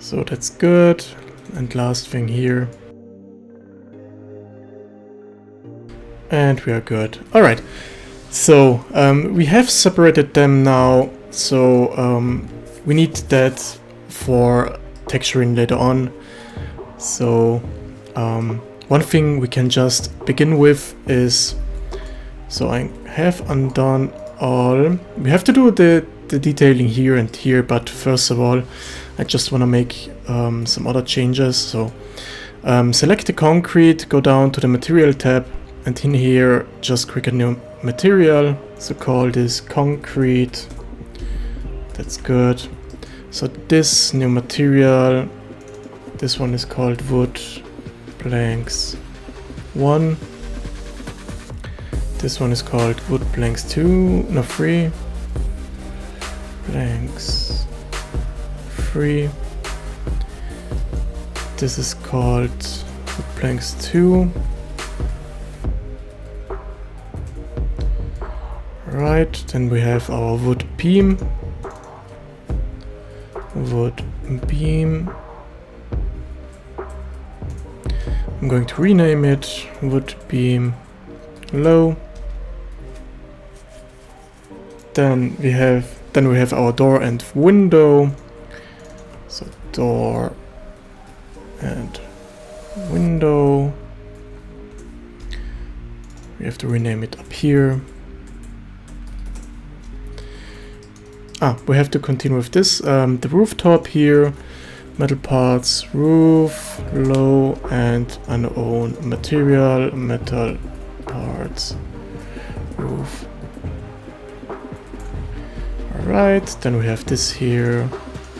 So that's good. And last thing here. And we are good. Alright. So we have separated them now. So we need that for texturing later on. So one thing we can just begin with is, so I have undone all. We have to do the detailing here and here, but first of all I just want to make some other changes. So select the concrete, go down to the material tab, and in here just click a new material. So call this concrete. That's good. So this new material, this one is called wood planks 1. This one is called wood planks 2, no 3. Planks 3. This is called wood planks 2. Right, then we have our wood beam. Wood beam. I'm going to rename it wood beam low. Then we have our door and window. So door and window. We have to rename it up here. We have to continue with this. The rooftop here, metal parts, roof, low, and unowned material, metal parts, roof. Alright, then we have this here.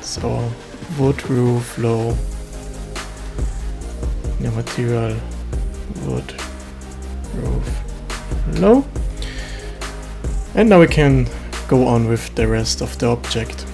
So wood roof, low, new material, wood roof, low. And now we can go on with the rest of the object.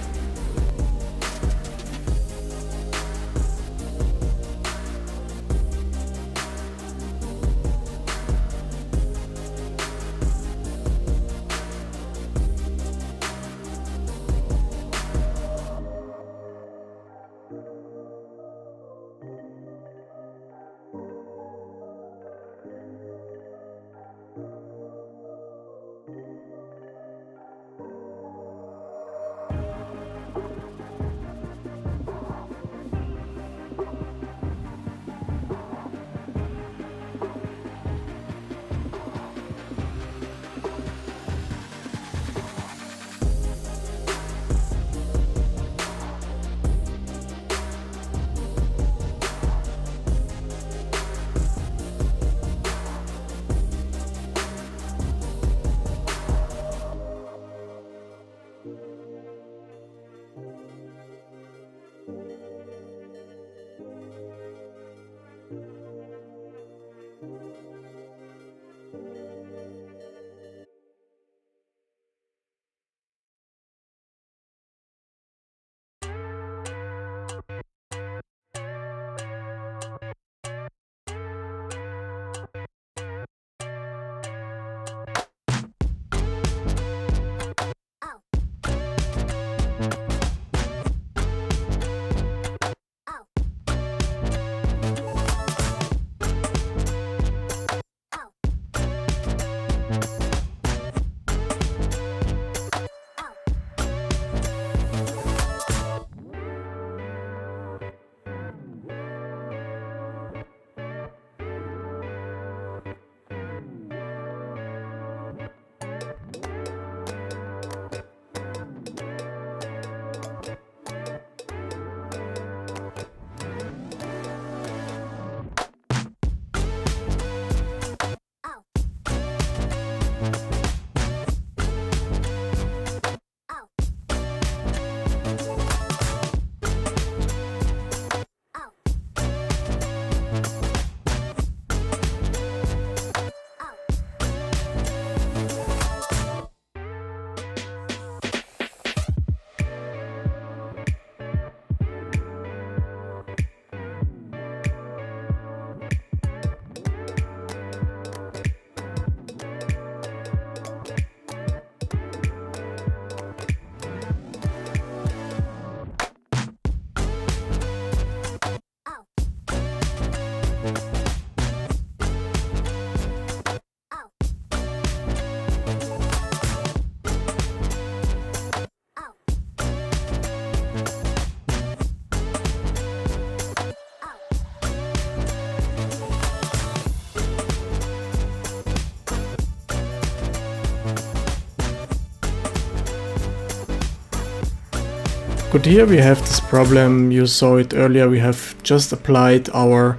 But here we have this problem. You saw it earlier. We have just applied our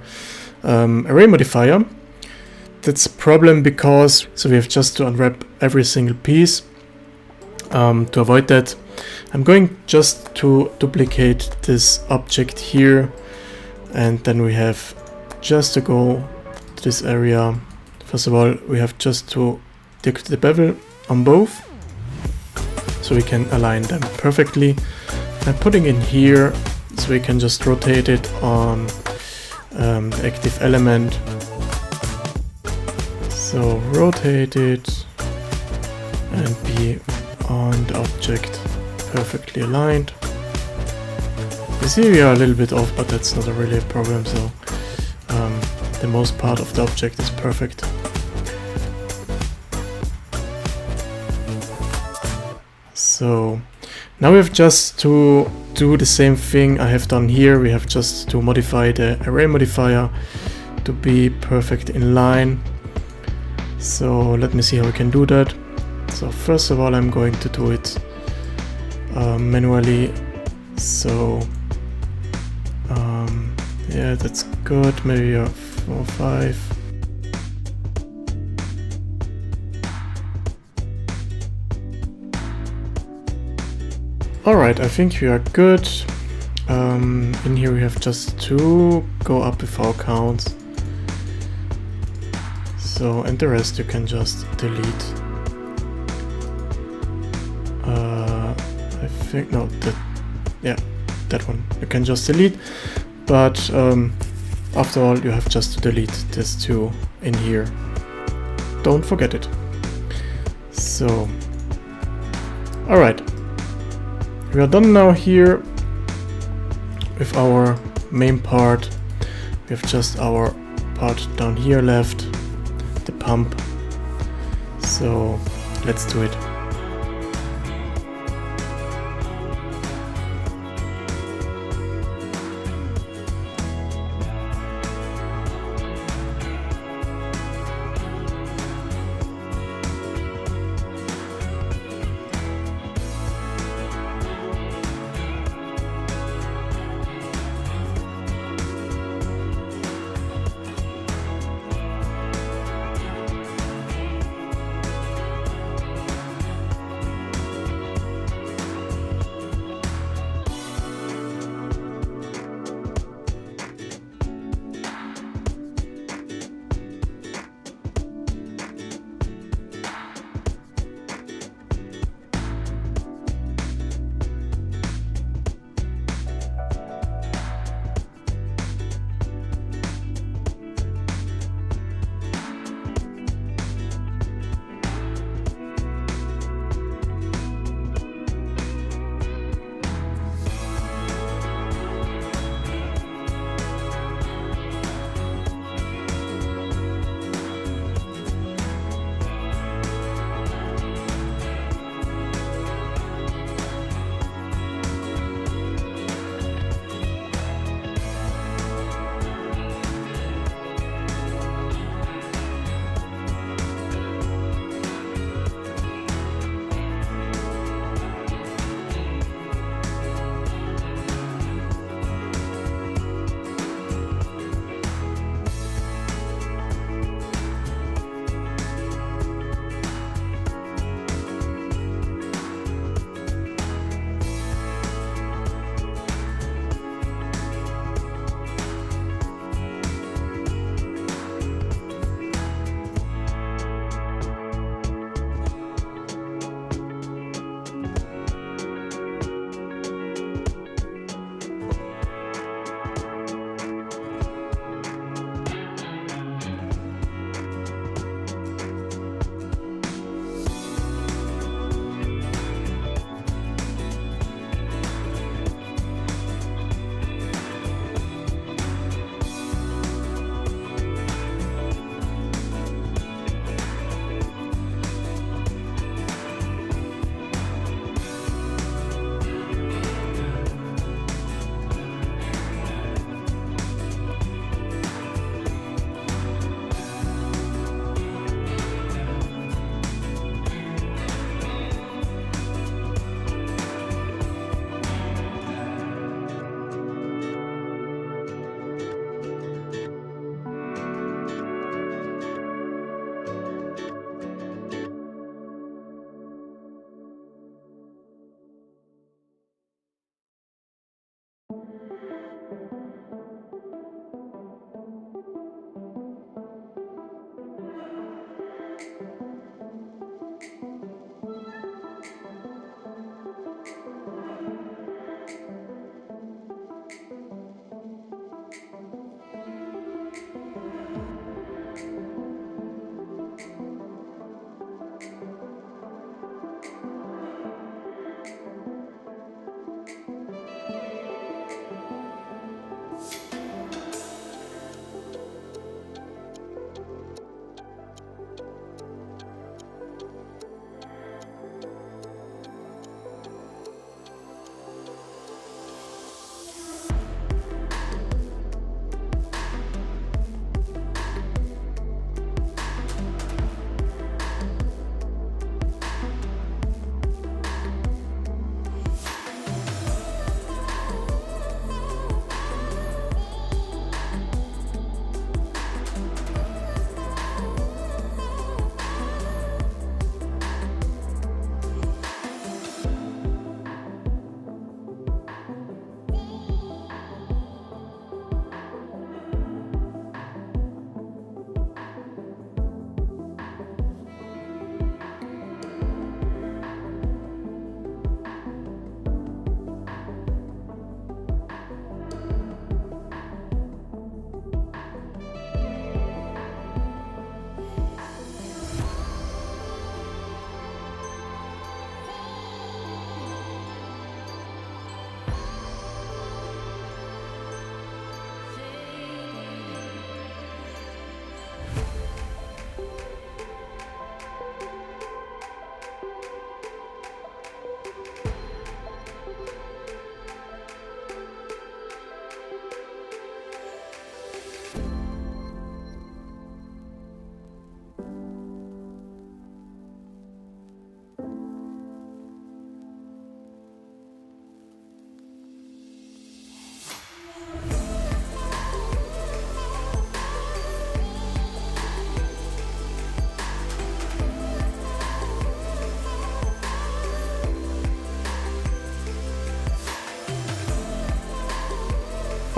array modifier. That's a problem because we have just to unwrap every single piece. To avoid that, I'm going just to duplicate this object here, and then we have just to go to this area. First of all, we have just to take the bevel on both, so we can align them perfectly. I'm putting in here, so we can just rotate it on the active element. So rotate it and be on the object perfectly aligned. You see we are a little bit off, but that's not really a problem, so the most part of the object is perfect. So now we have just to do the same thing I have done here. We have just to modify the array modifier to be perfect in line. So let me see how we can do that. So first of all, I'm going to do it manually. So yeah, that's good. Maybe 4, 5. Alright, I think we are good. In here we have just to go up with our counts. So, and the rest you can just delete. I think, no, that one you can just delete. But after all, you have just to delete this 2 in here. Don't forget it. So, alright. We are done now here with our main part. We have just our part down here left, the pump. So let's do it.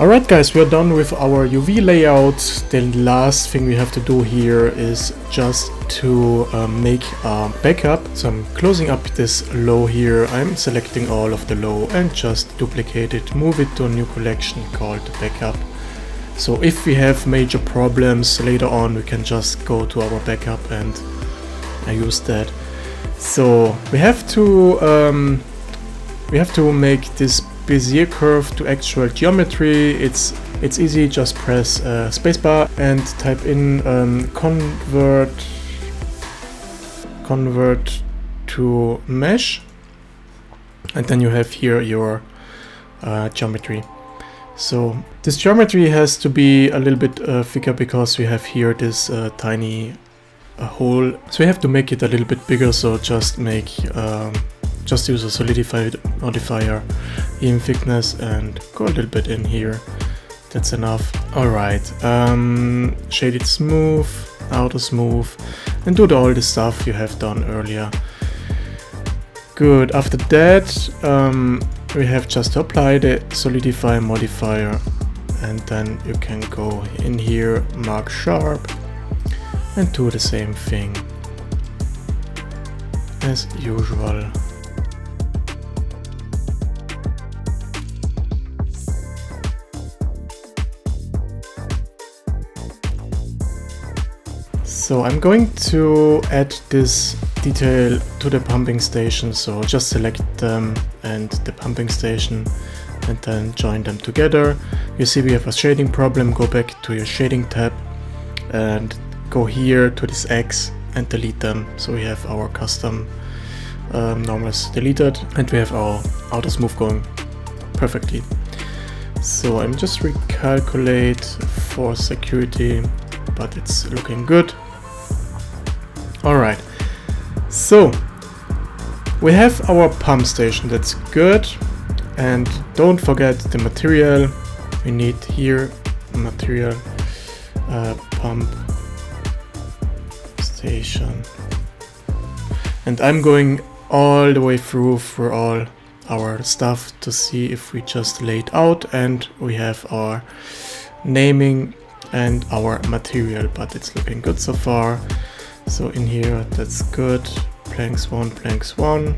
Alright guys, we're done with our UV layout. The last thing we have to do here is just to make a backup. So I'm closing up this low here, I'm selecting all of the low and just duplicate it, move it to a new collection called backup. So if we have major problems later on, we can just go to our backup and use that. So we have to make this Bezier curve to actual geometry. It's easy, just press spacebar and type in convert to mesh, and then you have here your geometry. So this geometry has to be a little bit thicker because we have here this tiny hole, so we have to make it a little bit bigger. So just use a solidified modifier, even thickness, and go a little bit in here. That's enough. Alright, shade it smooth, outer smooth, and do all the stuff you have done earlier. Good. After that, we have just to apply the solidify modifier, and then you can go in here, mark sharp, and do the same thing as usual. So I'm going to add this detail to the pumping station, so just select them and the pumping station and then join them together. You see we have a shading problem, go back to your shading tab and go here to this X and delete them. So we have our custom normals deleted and we have our outer smooth going perfectly. So I'm just recalculate for security, but it's looking good. Alright, so we have our pump station, that's good. And don't forget the material. We need here material pump station. And I'm going all the way through for all our stuff to see if we just laid out and we have our naming and our material, but it's looking good so far. So in here, that's good. Planks 1, planks 1.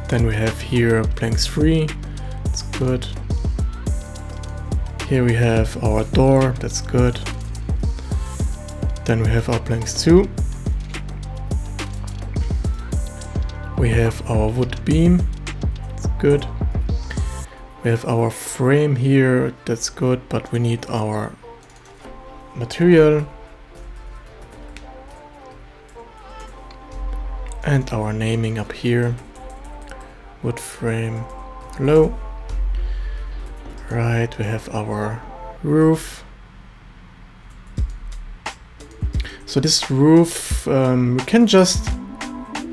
Then we have here planks 3. That's good. Here we have our door. That's good. Then we have our planks 2. We have our wood beam. That's good. We have our frame here. That's good, but we need our material. And our naming up here, wood frame low. Right, we have our roof. So this roof, we can just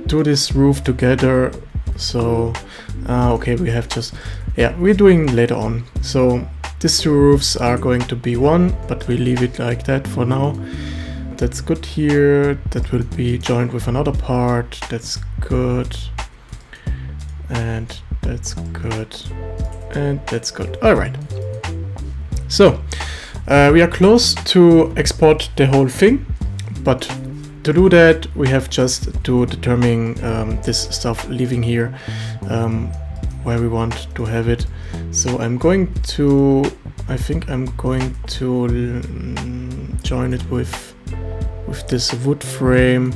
do this roof together. So, okay, we have just, yeah, we're doing later on. So these two roofs are going to be one, but we leave it like that for now. That's good here. That will be joined with another part. That's good. And that's good. And that's good. All right. So we are close to export the whole thing, but to do that we have just to determine this stuff leaving here where we want to have it. So I'm going to, I think I'm going to join it with this wood frame.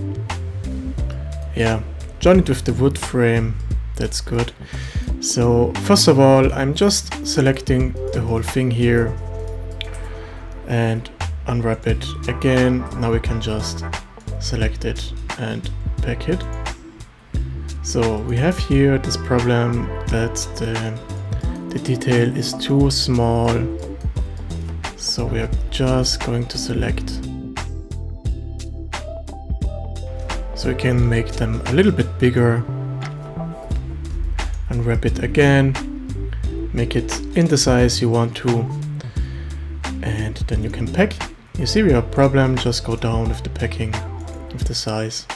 Yeah, join it with the wood frame. That's good. So first of all, I'm just selecting the whole thing here and unwrap it again. Now we can just select it and pack it. So we have here this problem that the detail is too small. So we are just going to select. So we can make them a little bit bigger. Unwrap it again. Make it in the size you want to. And then you can pack. You see we have a problem, just go down with the packing, with the size,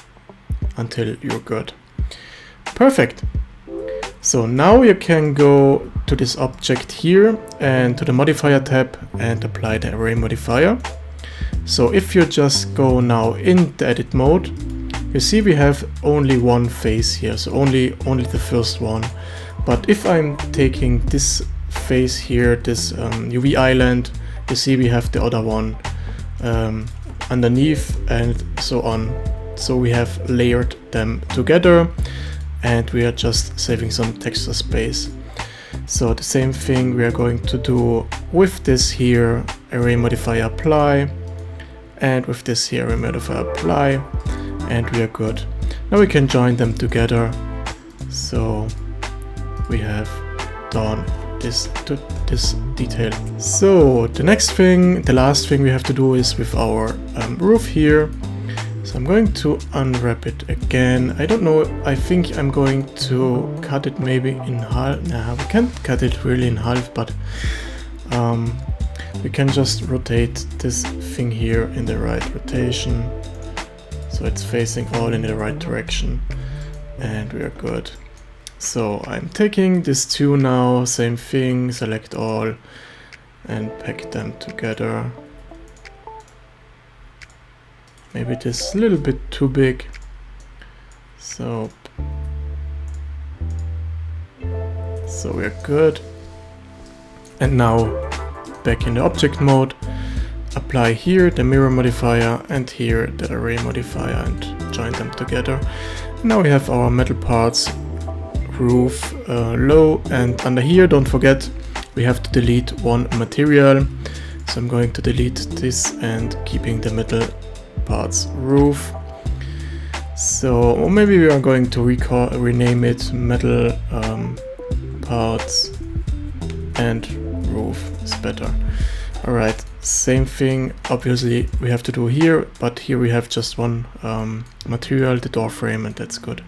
until you're good. Perfect. So now you can go to this object here and to the modifier tab and apply the array modifier. So if you just go now in the edit mode, you see we have only one face here, so only the first one. But if I'm taking this face here, this UV island, you see we have the other one underneath and so on. So we have layered them together and we are just saving some texture space. So the same thing we are going to do with this here, array modifier apply, and with this here, array modifier apply, and we are good. Now we can join them together. So we have done this to this detail. So the next thing, the last thing we have to do is with our roof here. So I'm going to unwrap it again. I don't know, I think I'm going to cut it maybe in half. Nah, we can't cut it really in half, but we can just rotate this thing here in the right rotation. So it's facing all in the right direction and we are good. So I'm taking these two now, same thing, select all and pack them together. Maybe this is a little bit too big. So we're good. And now back in the object mode, apply here the mirror modifier and here the array modifier and join them together. Now we have our metal parts, roof, low, and under here, don't forget, we have to delete one material. So I'm going to delete this and keeping the metal parts roof. So or maybe we are going to rename it metal parts and roof is better. Alright, same thing obviously we have to do here, but here we have just one material, the door frame, and that's good.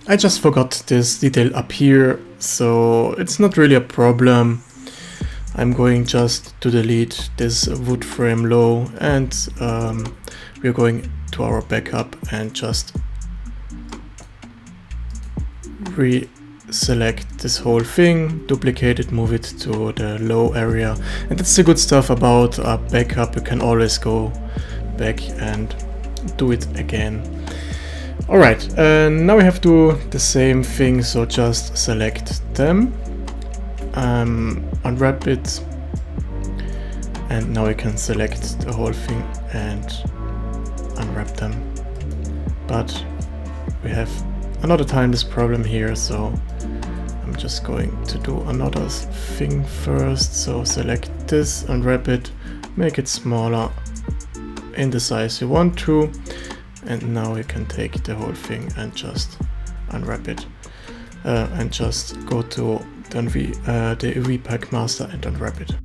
I just forgot this detail up here, so it's not really a problem. I'm going just to delete this wood frame low and we're going to our backup and just reselect this whole thing, duplicate it, move it to the low area. And that's the good stuff about a backup, you can always go back and do it again. Alright, now we have to do the same thing, so just select them, unwrap it, and now we can select the whole thing and unwrap them. But we have another time this problem here, so I'm just going to do another thing first. So select this, unwrap it, make it smaller in the size you want to, and now you can take the whole thing and just unwrap it and just go to the UV Pack Master and unwrap it.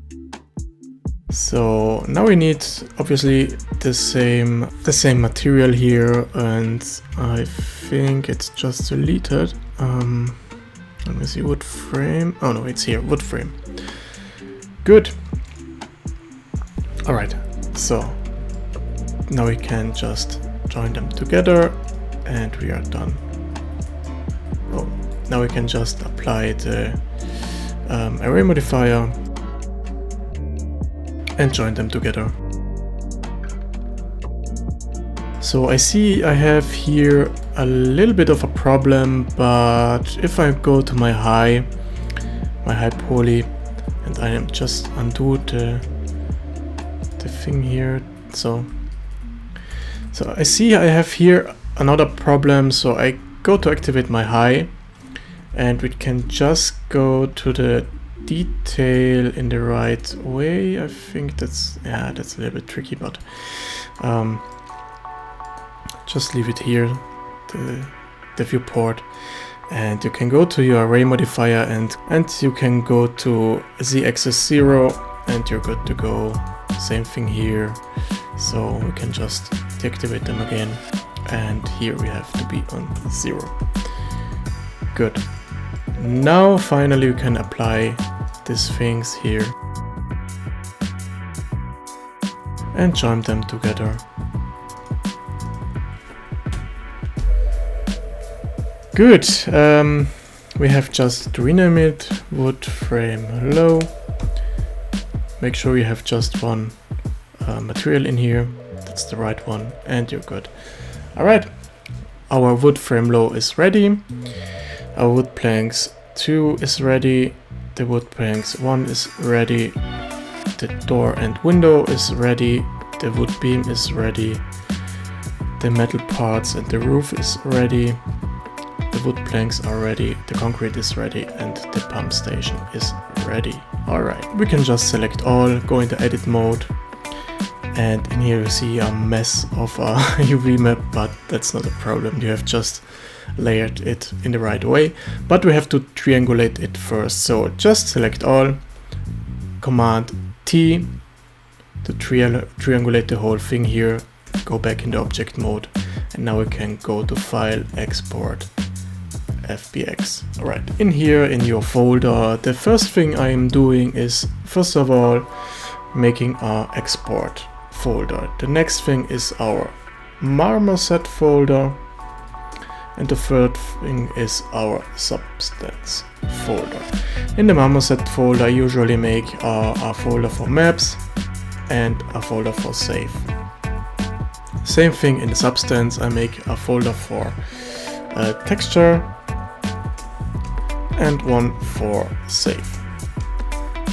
So now we need obviously the same material here, and I think it's just deleted. Let me see, wood frame. Oh no, it's here, wood frame. Good. Alright, so now we can just join them together and we are done. Oh, now we can just apply the array modifier and join them together. So I see I have here a little bit of a problem, but if I go to my high poly and I am just undo the thing here, so I see I have here another problem. So I go to activate my high and we can just go to the detail in the right way. I think that's a little bit tricky, but just leave it here, the viewport, and you can go to your array modifier and you can go to z-axis 0 and you're good to go. Same thing here, so we can just deactivate them again, and here we have to be on 0. Good. Now finally we can apply these things here and join them together. Good. we have just to rename it wood frame low. Make sure you have just one material in here. That's the right one, and you're good. All right, our wood frame low is ready. Our wood planks 2 is ready. The wood planks 1 is ready. The door and window is ready. The wood beam is ready. The metal parts and the roof is ready. The wood planks are ready. The concrete is ready, and the pump station is ready. All right, we can just select all, go into edit mode. And in here you see a mess of a UV map, but that's not a problem. You have just layered it in the right way, but we have to triangulate it first. So just select all, Command T to triangulate the whole thing here, go back into object mode, and now we can go to File, Export, FBX. Alright, in here in your folder, the first thing I am doing is, first of all, making our export folder. The next thing is our Marmoset folder, and the third thing is our Substance folder. In the Marmoset folder I usually make a folder for maps and a folder for save. Same thing in the Substance, I make a folder for texture and one for save.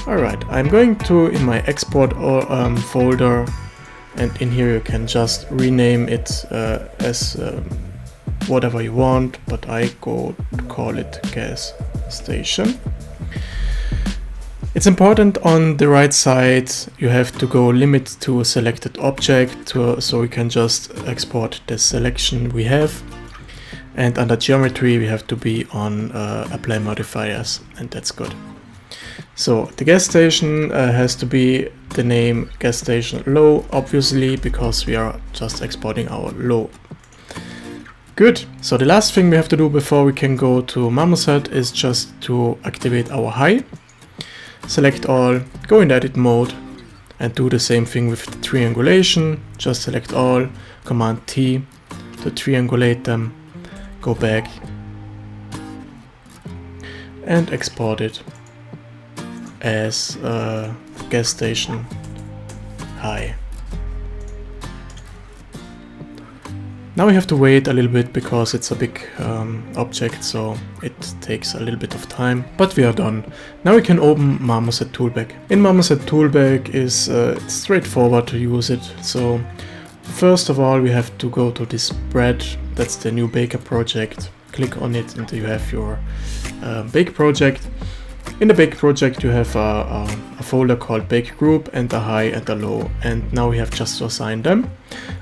Alright, I'm going to in my export folder, and in here you can just rename it as whatever you want, but I go to call it gas station. It's important on the right side you have to go limit to a selected object so we can just export the selection we have, and under geometry we have to be on apply modifiers, and that's good. So the gas station has to be the name gas station low, obviously, because we are just exporting our low. Good. So the last thing we have to do before we can go to Marmoset is just to activate our high. Select all, go in edit mode, and do the same thing with the triangulation. Just select all, Command T to triangulate them, go back and export it as gas station high. Now we have to wait a little bit because it's a big object, so it takes a little bit of time, but we are done. Now we can open Marmoset Toolbag. In Marmoset Toolbag is it's straightforward to use it. So first of all we have to go to this spread, that's the new Baker project. Click on it and you have your Bake project. In the Bake project you have a folder called Bake Group and a high and a low, and now we have just to assign them.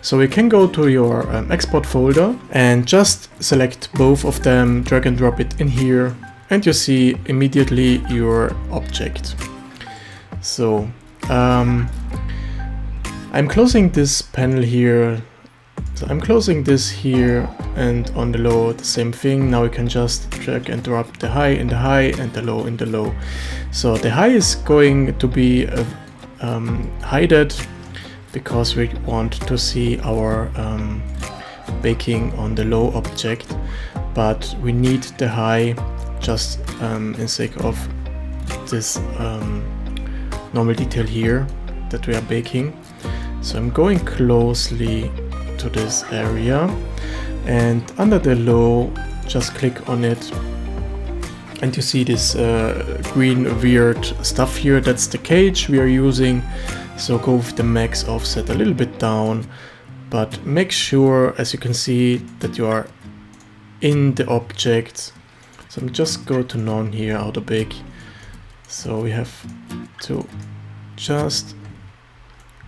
So we can go to your export folder and just select both of them, drag and drop it in here, and you see immediately your object. So I'm closing this panel here. So I'm closing this here, and on the low the same thing. Now we can just drag and drop the high in the high and the low in the low. So the high is going to be hidden because we want to see our baking on the low object, but we need the high just in sake of this normal detail here that we are baking. So I'm going closely to this area, and under the low just click on it, and you see this green weird stuff here. That's the cage we are using. So go with the max offset a little bit down, but make sure, as you can see, that you are in the object. So I'm just go to none here, auto bake. So we have to just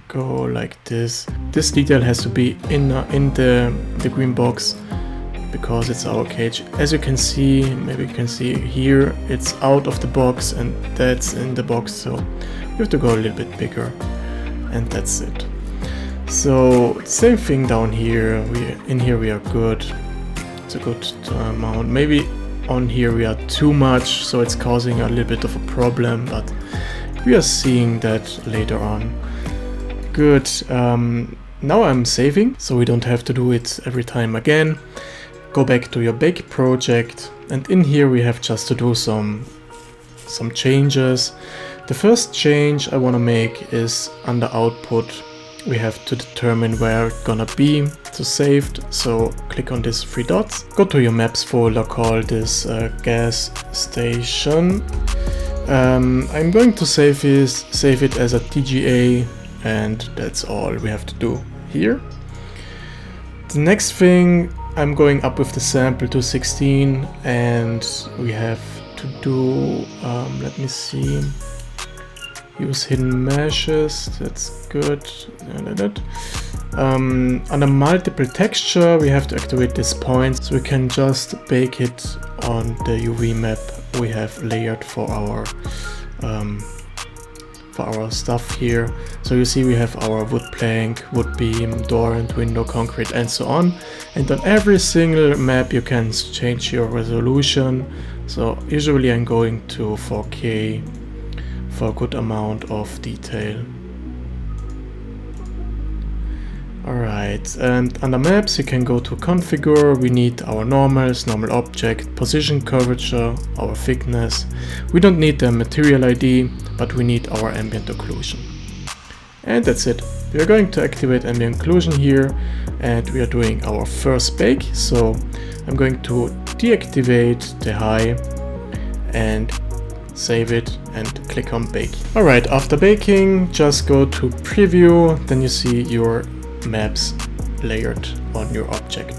go like this. This detail has to be in the green box because it's our cage. As you can see, maybe you can see here, it's out of the box and that's in the box, so you have to go a little bit bigger, and that's it. So same thing down here. In here we are good. It's a good amount. Maybe on here we are too much, so it's causing a little bit of a problem, but we are seeing that later on. Good. Now I'm saving, so we don't have to do it every time again. go back to your bake project, and in here we have just to do some changes. The first change I want to make is under output. We have to determine where it's gonna be to saved. So click on these 3 dots, go to your maps folder, call this gas station. I'm going to save it as a TGA, and that's all we have to do here. The next thing, I'm going up with the sample to 16, and we have to do, let me see, use hidden meshes, that's good. Under multiple texture, we have to activate this point, so we can just bake it on the UV map we have layered for our stuff here. So you see we have our wood plank, wood beam, door and window, concrete, and so on. And on every single map you can change your resolution. So usually I'm going to 4K for a good amount of detail. Alright, and under maps you can go to configure. We need our normals, normal object, position, curvature, our thickness. We don't need the material ID, but we need our ambient occlusion. And that's it. We are going to activate ambient occlusion here, and we are doing our first bake. So I'm going to deactivate the high and save it and click on bake. Alright, after baking, just go to preview, then you see your maps layered on your object.